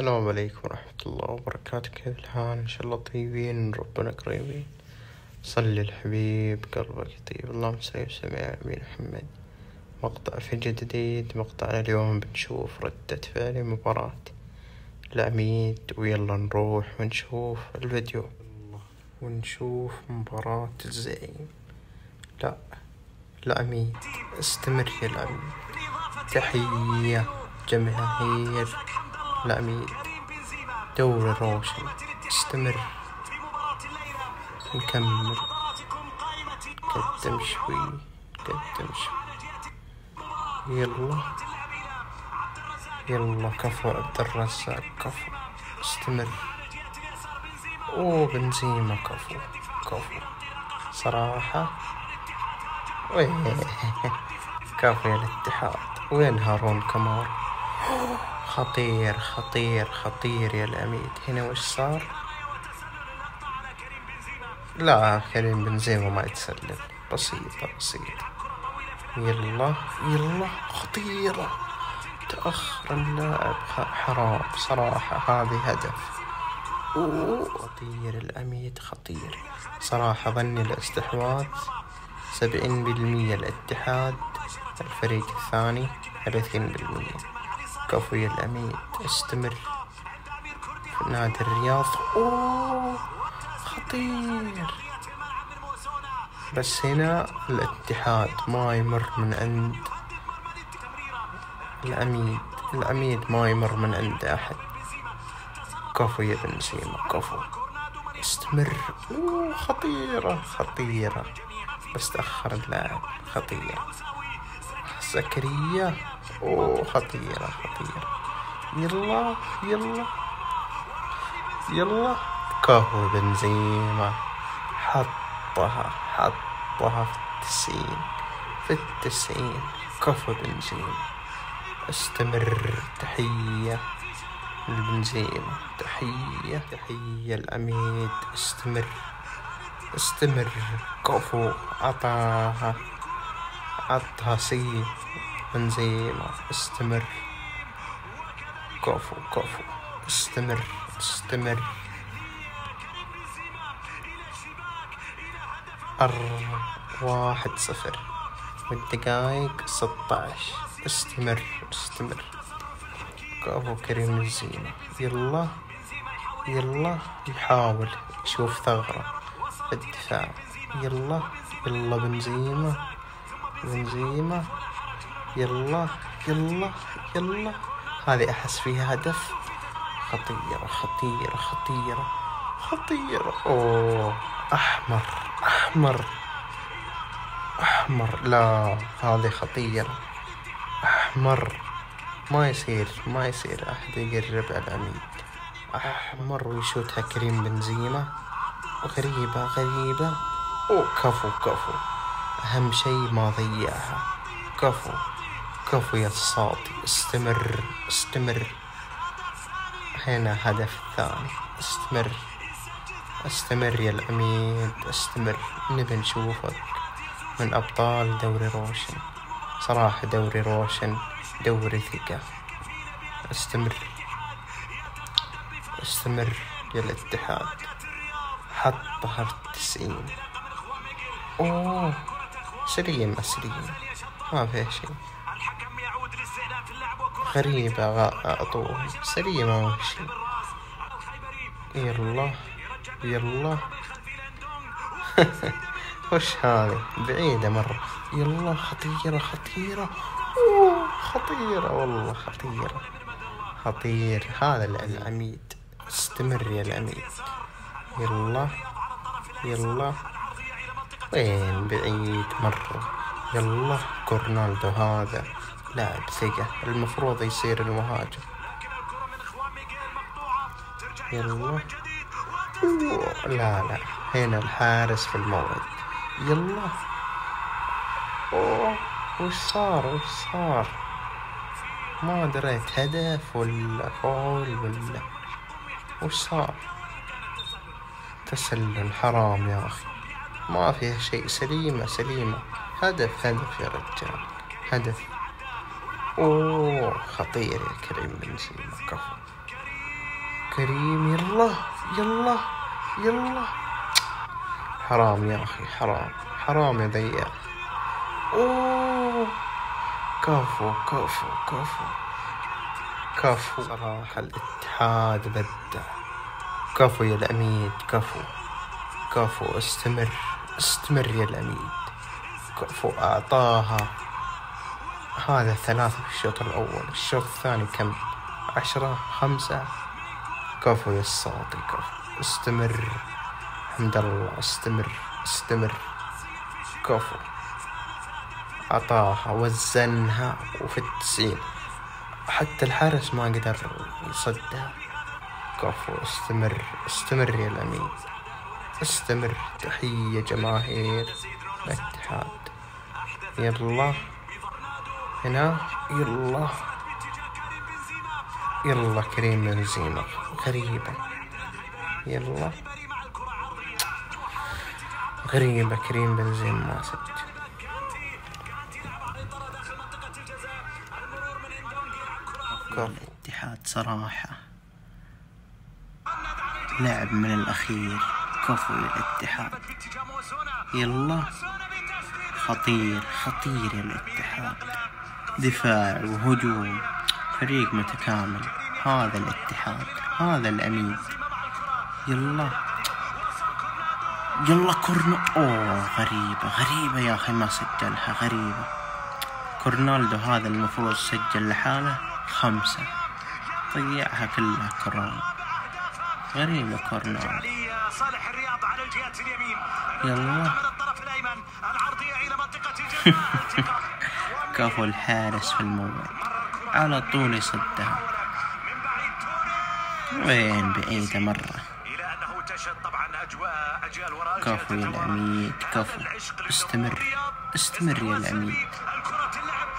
السلام عليكم ورحمة الله وبركاته. كيف الحال؟ إن شاء الله طيبين، ربنا قريبين. صلي الحبيب قلبك يطيب. اللهم صل وسلم على نبينا محمد. مقطع في جديد. مقطعنا اليوم بنشوف ردة فعل مباراة العميد، ويلا نروح ونشوف الفيديو ونشوف مباراة الزعيم. لا العميد، استمر يا العميد. تحية جماهير العميد. دوري روشن، استمر. نكمل، قدم شوي قدم شوي. يلا كفو عبد الرزاق، كفو استمر. بنزيما كفو صراحة. وين كفو يا الاتحاد. وين هارون كمار؟ خطير يا العميد. هنا وش صار؟ لا كريم بنزيما ما يتسلل. بسيطة. يلا خطيرة. تأخر اللاعب حرام صراحة. هذه هدف. خطير العميد، خطير صراحة. ظني الاستحواذ 70%، الاتحاد الفريق الثاني 30%. كفو يا العميد، استمر في نادي الرياض. خطير. بس هنا الاتحاد ما يمر من عند العميد ما يمر من عند أحد. كفو يا بنزيما، كفو استمر. خطيرة بس تأخر اللاعب. خطيرة زكريا. خطيرة. يلا كفو بنزيما. حطها في التسعين. كفو بنزيما، استمر. تحية لبنزيما. تحية العميد. استمر. كفو. عطها سي بنزيما. استمر. كفو استمر. 1-0 والدقايق 16. استمر. كفو كريم بنزيما. يلا يحاول يشوف ثغرة في الدفاع. يلا بنزيما. يلا هذه أحس فيها هدف. خطيرة. أحمر. لا هذه خطيرة. أحمر. ما يصير أحد يقرب على العميد. أحمر ويشوتها كريم بنزيما. غريبة. كفو. أهم شيء ما ضيعها. كفو يا الصاطي. استمر. هنا هدف الثاني. استمر يا العميد. استمر. نبي نشوفك من أبطال دوري روشن صراحة. دوري روشن دوري ثقة. استمر يا الاتحاد. حطها في 90. سليمة ما فيها شيء. غريبة أعطوه سليمة ما في شيء. يلا وش هذه؟ بعيدة مرة. يلا خطيرة. والله خطير. هذا العميد. استمر يا العميد. يلا وين؟ بعيد مرة. يلا كورنالدو هذا لاعب ثقة، المفروض يصير المهاجم. يلا لا هنا الحارس في الموعد. يلا وش صار؟ ما دريت هدف ولا فول ولا وش صار. تسلل حرام يا أخي، ما فيها شيء. سليمة. هدف يا رجال. هدف. خطير يا كريم بنزيما. كفو كريم، يلا يلا يلا. حرام يا أخي، حرام يا ضيع. أوه، كفو صراحة. الاتحاد بدع. كفو يا العميد، كفو. استمر يا العميد. كفو أعطاها. هذا 3 في الشوط الأول. الشوط الثاني كم؟ 10 5. كفو يا الساطي، كفو. استمر حمد الله، استمر. كفو. أعطاها، وزنها، وفي 90 حتى الحارس ما قدر يصدها. كفو. استمر يا الأمين، استمر. تحية جماهير الاتحاد. يلا هنا، يلا كريم بنزيما. غريبة، يلا غريبة. كريم بنزيما ما سجل. الاتحاد صراحة لعب من الأخير. كفو الاتحاد. يلا خطير يا الاتحاد. دفاع وهجوم، فريق متكامل. هذا الاتحاد، هذا الأمين. يلا كورنر. أوه، غريبة يا أخي، ما سجلها. غريبة. كورنالدو هذا المفروض سجل لحاله 5، ضيعها كلها كورنالدو. غريبة كورنالدو. يلا كفو الحارس في الموعد، على طول يصدها. وين بعيدة مرة. كفو يا العميد، كفو. استمر يا العميد.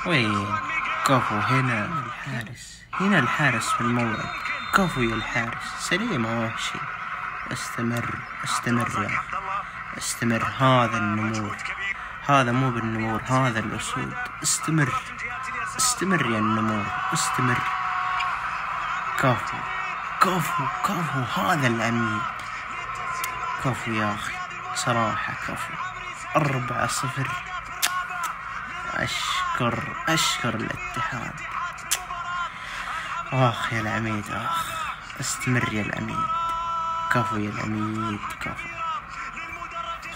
وين؟ كفو. هنا الحارس في الموعد. كفو يا الحارس. سليم وحشي. استمر يا أخي، استمر. هذا النمور، هذا مو بالنمور، هذا الأسود. استمر يا النمور، استمر. كفو. هذا العميد. كفو يا أخي، صراحة كفو. 4-0. أشكر الاتحاد. يا العميد، استمر يا العميد. كفو يا العميد، كفو.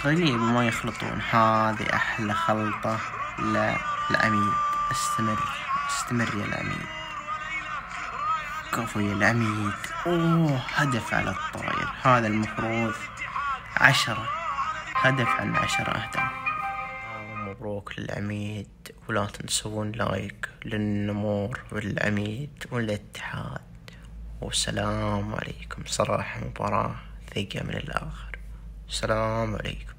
غريب ما يخلطون. هذه أحلى خلطة للعميد. استمر يا العميد. كفو يا العميد. أوه، هدف على الطاير. هذا المفروض 10 هدف عن 10 أهداف. مبروك للعميد، ولا تنسون لايك للنمور والعميد والاتحاد. والسلام عليكم. صراحة مباراة ثقة من الآخر. السلام عليكم.